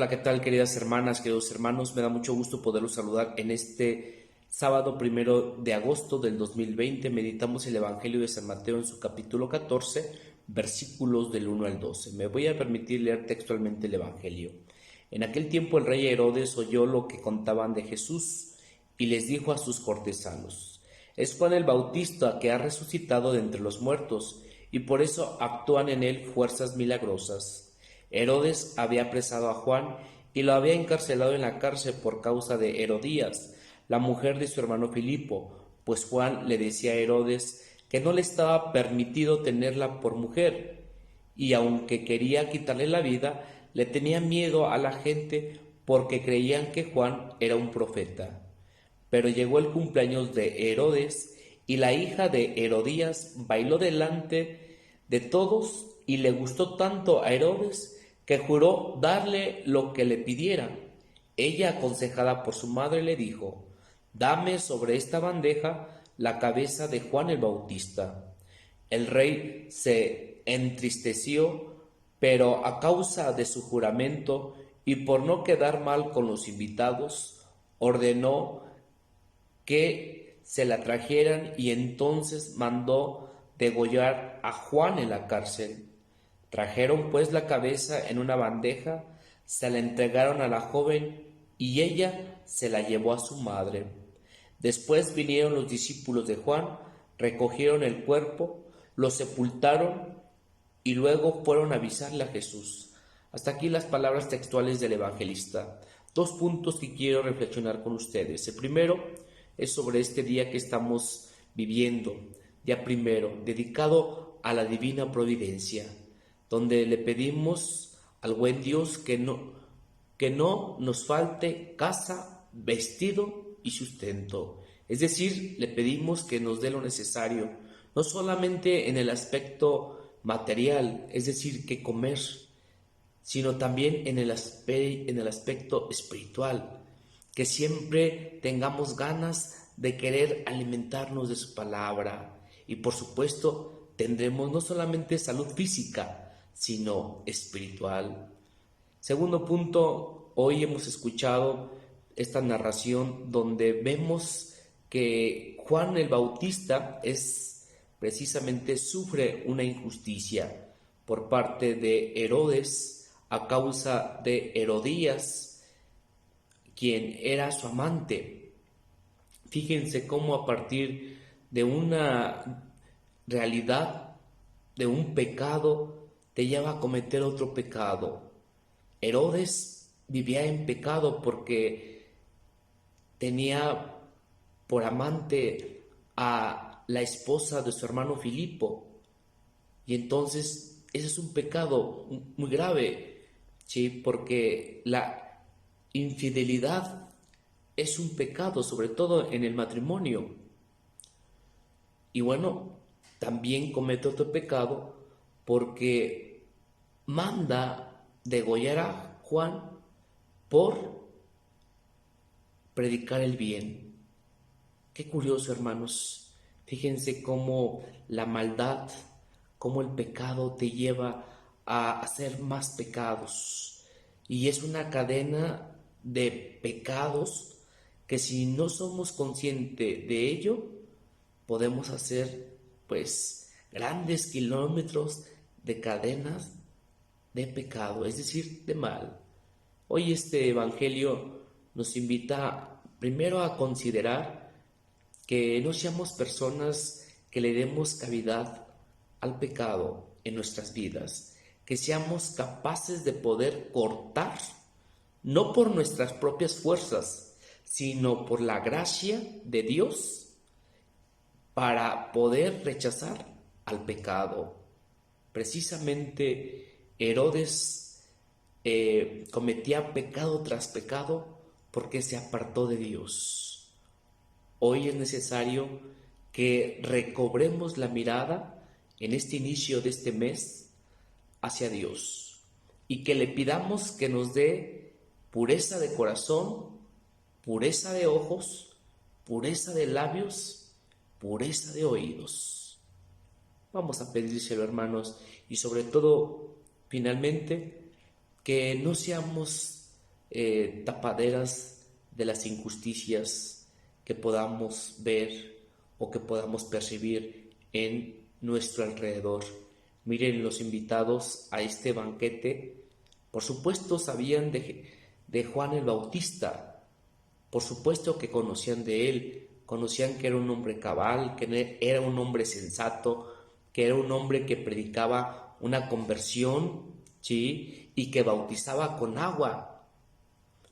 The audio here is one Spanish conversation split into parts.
Hola, ¿qué tal, queridas hermanas, queridos hermanos? Me da mucho gusto poderlos saludar en este sábado 1 de agosto del 2020. Meditamos el Evangelio de San Mateo en su capítulo 14, versículos del 1 al 12. Me voy a permitir leer textualmente el Evangelio. En aquel tiempo el rey Herodes oyó lo que contaban de Jesús y les dijo a sus cortesanos: es Juan el Bautista que ha resucitado de entre los muertos, y por eso actúan en él fuerzas milagrosas. Herodes había apresado a Juan y lo había encarcelado en la cárcel por causa de Herodías, la mujer de su hermano Filipo, pues Juan le decía a Herodes que no le estaba permitido tenerla por mujer, y aunque quería quitarle la vida, le tenía miedo a la gente porque creían que Juan era un profeta. Pero llegó el cumpleaños de Herodes, y la hija de Herodías bailó delante de todos, y le gustó tanto a Herodes que juró darle lo que le pidiera. Ella, aconsejada por su madre, le dijo: dame sobre esta bandeja la cabeza de Juan el Bautista. El rey se entristeció, pero a causa de su juramento y por no quedar mal con los invitados, ordenó que se la trajeran, y entonces mandó degollar a Juan en la cárcel. Trajeron pues la cabeza en una bandeja, se la entregaron a la joven y ella se la llevó a su madre. Después vinieron los discípulos de Juan, recogieron el cuerpo, lo sepultaron y luego fueron a avisarle a Jesús. Hasta aquí las palabras textuales del evangelista. Dos puntos que quiero reflexionar con ustedes. El primero es sobre este día que estamos viviendo, día primero, dedicado a la divina providencia, donde le pedimos al buen Dios que no nos falte casa, vestido y sustento. Es decir, le pedimos que nos dé lo necesario, no solamente en el aspecto material, es decir, que comer, sino también en el aspecto espiritual, que siempre tengamos ganas de querer alimentarnos de su palabra, y por supuesto tendremos no solamente salud física, sino espiritual. Segundo punto, hoy hemos escuchado esta narración donde vemos que Juan el Bautista precisamente sufre una injusticia por parte de Herodes a causa de Herodías, quien era su amante. Fíjense cómo a partir de una realidad, de un pecado, te lleva a cometer otro pecado. Herodes vivía en pecado porque tenía por amante a la esposa de su hermano Filipo, y entonces ese es un pecado muy grave, ¿sí? Porque la infidelidad es un pecado, sobre todo en el matrimonio. Y bueno, también comete otro pecado porque manda degollar a Juan por predicar el bien. Qué curioso, hermanos. Fíjense cómo la maldad, cómo el pecado te lleva a hacer más pecados. Y es una cadena de pecados que, si no somos conscientes de ello, podemos hacer pues grandes kilómetros de cadenas de pecado, es decir, de mal. Hoy este evangelio nos invita primero a considerar que no seamos personas que le demos cavidad al pecado en nuestras vidas, que seamos capaces de poder cortar, no por nuestras propias fuerzas, sino por la gracia de Dios, para poder rechazar al pecado. Precisamente Herodes cometía pecado tras pecado porque se apartó de Dios. Hoy es necesario que recobremos la mirada en este inicio de este mes hacia Dios, y que le pidamos que nos dé pureza de corazón, pureza de ojos, pureza de labios, pureza de oídos. Vamos a pedírselo, hermanos, y sobre todo, finalmente, que no seamos tapaderas de las injusticias que podamos ver o que podamos percibir en nuestro alrededor. Miren, los invitados a este banquete, por supuesto, sabían de Juan el Bautista, por supuesto que conocían de él, conocían que era un hombre cabal, que era un hombre sensato, que era un hombre que predicaba una conversión, ¿sí? Y que bautizaba con agua.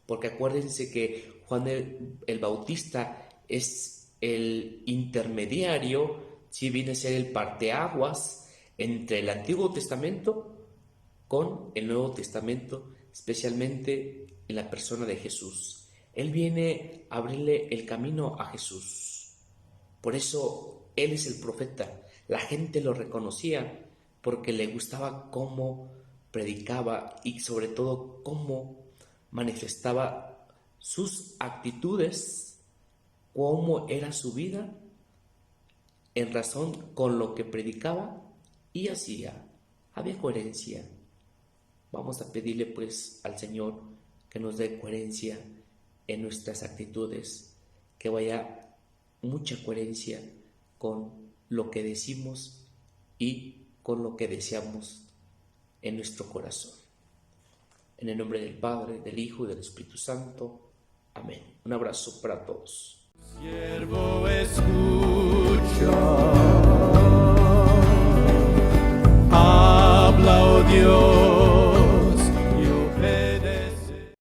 Porque acuérdense que Juan el Bautista es el intermediario, ¿sí? Viene a ser el parteaguas entre el Antiguo Testamento con el Nuevo Testamento, especialmente en la persona de Jesús. Él viene a abrirle el camino a Jesús. Por eso Él es el profeta. La gente lo reconocía porque le gustaba cómo predicaba y sobre todo cómo manifestaba sus actitudes, cómo era su vida en razón con lo que predicaba y hacía. Había coherencia. Vamos a pedirle pues al Señor que nos dé coherencia en nuestras actitudes, que vaya mucha coherencia con lo que decimos y con lo que deseamos en nuestro corazón. En el nombre del Padre, del Hijo y del Espíritu Santo. Amén. Un abrazo para todos. Siervo escucha, habla, oh Dios.